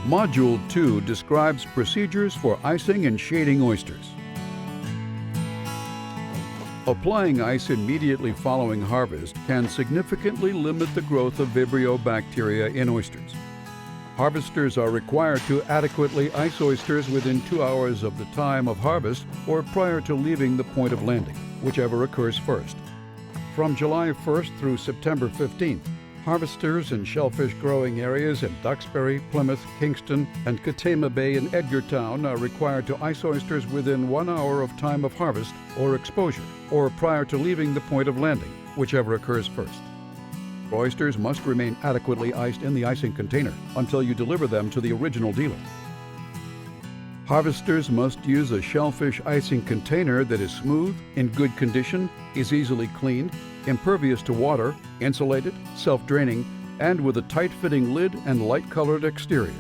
Module 2 describes procedures for icing and shading oysters. Applying ice immediately following harvest can significantly limit the growth of Vibrio bacteria in oysters. Harvesters are required to adequately ice oysters within 2 hours of the time of harvest or prior to leaving the point of landing, whichever occurs first. From July 1st through September 15th, harvesters in shellfish growing areas in Duxbury, Plymouth, Kingston, and Katama Bay in Edgartown are required to ice oysters within 1 hour of time of harvest or exposure, or prior to leaving the point of landing, whichever occurs first. Oysters must remain adequately iced in the icing container until you deliver them to the original dealer. Harvesters must use a shellfish icing container that is smooth, in good condition, is easily cleaned, impervious to water, insulated, self-draining, and with a tight-fitting lid and light-colored exterior.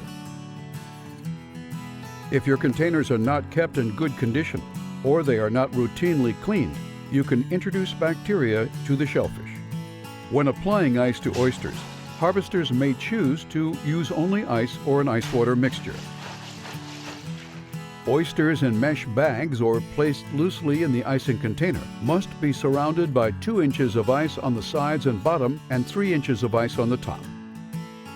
If your containers are not kept in good condition, or they are not routinely cleaned, you can introduce bacteria to the shellfish. When applying ice to oysters, harvesters may choose to use only ice or an ice water mixture. Oysters in mesh bags or placed loosely in the icing container must be surrounded by 2 inches of ice on the sides and bottom and 3 inches of ice on the top.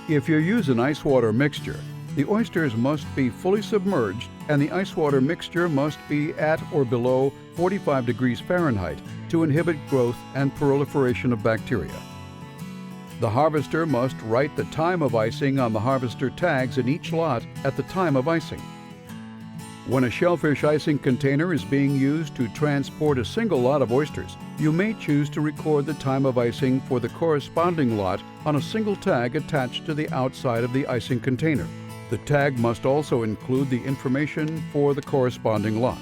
If you use an ice water mixture, the oysters must be fully submerged and the ice water mixture must be at or below 45 degrees Fahrenheit to inhibit growth and proliferation of bacteria. The harvester must write the time of icing on the harvester tags in each lot at the time of icing. When a shellfish icing container is being used to transport a single lot of oysters, you may choose to record the time of icing for the corresponding lot on a single tag attached to the outside of the icing container. The tag must also include the information for the corresponding lot.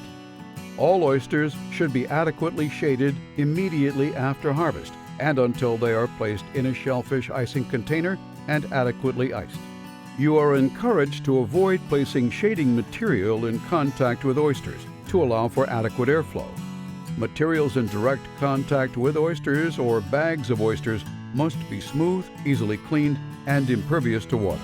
All oysters should be adequately shaded immediately after harvest and until they are placed in a shellfish icing container and adequately iced. You are encouraged to avoid placing shading material in contact with oysters to allow for adequate airflow. Materials in direct contact with oysters or bags of oysters must be smooth, easily cleaned, and impervious to water.